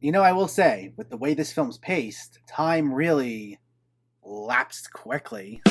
I will say, with the way this film's paced, time really lapsed quickly.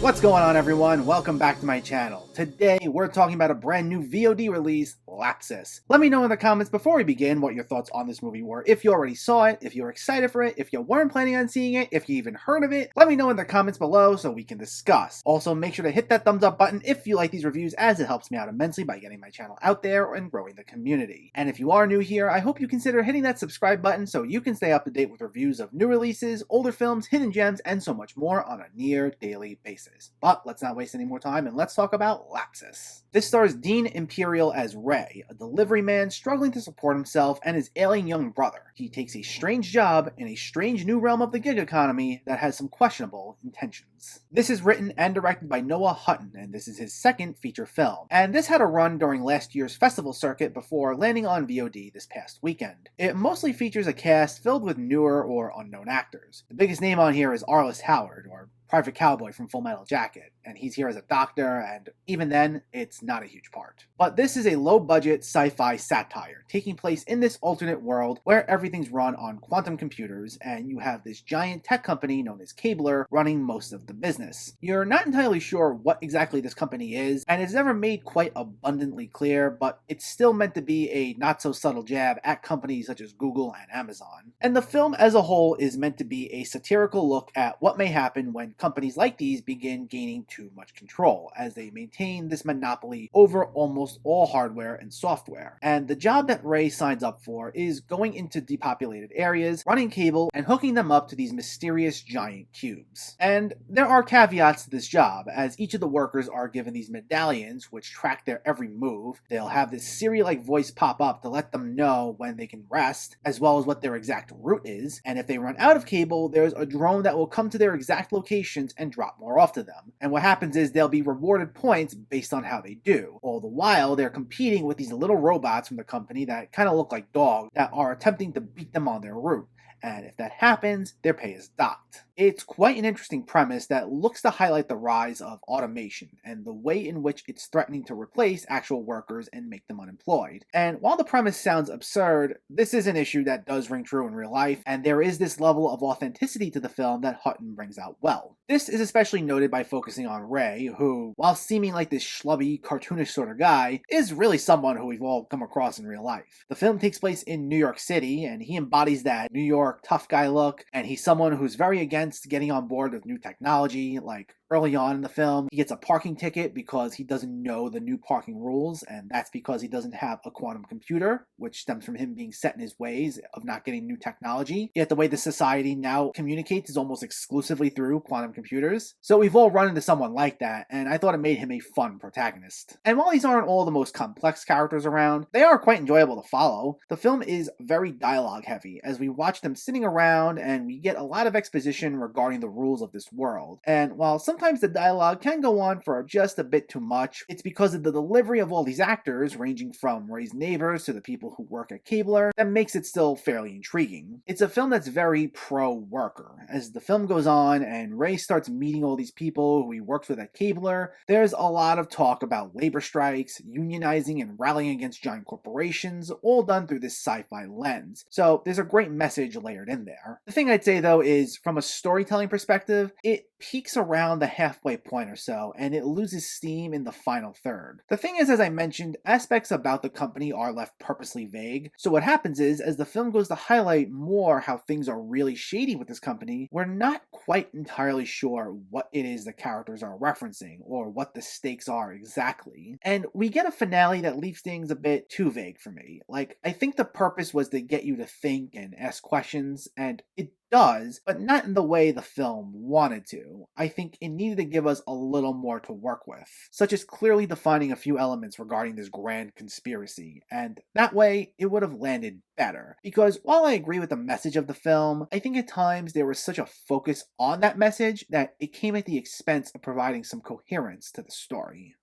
What's going on, everyone? Welcome back to my channel. Today, we're talking about a brand new VOD release, Lapsis. Let me know in the comments before we begin what your thoughts on this movie were. If you already saw it, if you're excited for it, if you weren't planning on seeing it, if you even heard of it, let me know in the comments below so we can discuss. Also, make sure to hit that thumbs up button if you like these reviews, as it helps me out immensely by getting my channel out there and growing the community. And if you are new here, I hope you consider hitting that subscribe button so you can stay up to date with reviews of new releases, older films, hidden gems, and so much more on a near daily basis. But let's not waste any more time and let's talk about Lapsis. This stars Dean Imperial as Ray, a delivery man struggling to support himself and his ailing young brother. He takes a strange job in a strange new realm of the gig economy that has some questionable intentions. This is written and directed by Noah Hutton, and this is his second feature film. And this had a run during last year's festival circuit before landing on VOD this past weekend. It mostly features a cast filled with newer or unknown actors. The biggest name on here is Arliss Howard, or Private Cowboy from Full Metal Jacket, and he's here as a doctor, and even then, it's not a huge part. But this is a low-budget sci-fi satire, taking place in this alternate world where everything's run on quantum computers, and you have this giant tech company known as Cabler running most of the business. You're not entirely sure what exactly this company is, and it's never made quite abundantly clear, but it's still meant to be a not-so-subtle jab at companies such as Google and Amazon. And the film as a whole is meant to be a satirical look at what may happen when companies like these begin gaining too much control, as they maintain this monopoly over almost all hardware and software. And the job that Ray signs up for is going into depopulated areas, running cable, and hooking them up to these mysterious giant cubes. And there are caveats to this job, as each of the workers are given these medallions which track their every move. They'll have this Siri-like voice pop up to let them know when they can rest, as well as what their exact route is. And if they run out of cable, there's a drone that will come to their exact location and drop more off to them. And what happens is they'll be rewarded points based on how they do. All the while, they're competing with these little robots from the company that kind of look like dogs that are attempting to beat them on their route. And if that happens, their pay is docked. It's quite an interesting premise that looks to highlight the rise of automation and the way in which it's threatening to replace actual workers and make them unemployed. And while the premise sounds absurd, this is an issue that does ring true in real life, and there is this level of authenticity to the film that Hutton brings out well. This is especially noted by focusing on Ray, who, while seeming like this schlubby, cartoonish sort of guy, is really someone who we've all come across in real life. The film takes place in New York City, and he embodies that New York tough guy look, and he's someone who's very against getting on board with new technology. Like early on in the film, he gets a parking ticket because he doesn't know the new parking rules, and that's because he doesn't have a quantum computer, which stems from him being set in his ways of not getting new technology. Yet the way the society now communicates is almost exclusively through quantum computers. So we've all run into someone like that, and I thought it made him a fun protagonist. And while these aren't all the most complex characters around, they are quite enjoyable to follow. The film is very dialogue heavy, as we watch them sitting around and we get a lot of exposition regarding the rules of this world. And while sometimes the dialogue can go on for just a bit too much, it's because of the delivery of all these actors, ranging from Ray's neighbors to the people who work at Cabler, that makes it still fairly intriguing. It's a film that's very pro-worker. As the film goes on and Ray starts meeting all these people who he works with at Cabler, there's a lot of talk about labor strikes, unionizing, and rallying against giant corporations, all done through this sci-fi lens. So there's a great message layered in there. The thing I'd say though is, from a storytelling perspective, it peaks around the halfway point or so, and it loses steam in the final third. The thing is, as I mentioned, aspects about the company are left purposely vague, so what happens is, as the film goes to highlight more how things are really shady with this company, we're not quite entirely sure what it is the characters are referencing, or what the stakes are exactly. And we get a finale that leaves things a bit too vague for me. Like, I think the purpose was to get you to think and ask questions, and it does, but not in the way the film wanted to. I think it needed to give us a little more to work with, such as clearly defining a few elements regarding this grand conspiracy, and that way it would have landed better. Because while I agree with the message of the film, I think at times there was such a focus on that message that it came at the expense of providing some coherence to the story.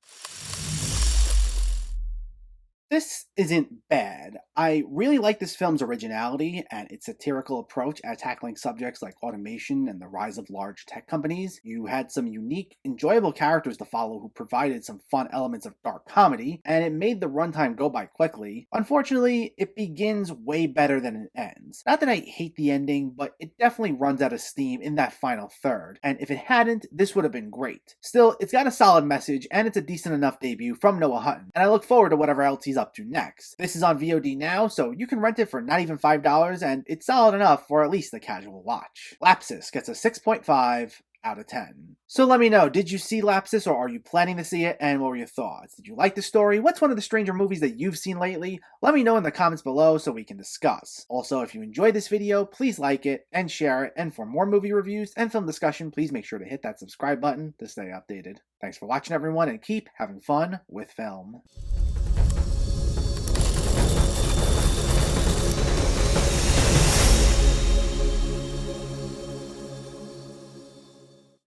This isn't bad. I really like this film's originality and its satirical approach at tackling subjects like automation and the rise of large tech companies. You had some unique, enjoyable characters to follow who provided some fun elements of dark comedy, and it made the runtime go by quickly. Unfortunately, it begins way better than it ends. Not that I hate the ending, but it definitely runs out of steam in that final third, and if it hadn't, this would have been great. Still, it's got a solid message, and it's a decent enough debut from Noah Hutton, and I look forward to whatever else he's up to next. This is on VOD now, so you can rent it for not even $5, and it's solid enough for at least a casual watch. Lapsis gets a 6.5 out of 10. So let me know, did you see Lapsis, or are you planning to see it, and what were your thoughts? Did you like the story? What's one of the stranger movies that you've seen lately? Let me know in the comments below so we can discuss. Also, if you enjoyed this video, please like it and share it, and for more movie reviews and film discussion, please make sure to hit that subscribe button to stay updated. Thanks for watching everyone, and keep having fun with film.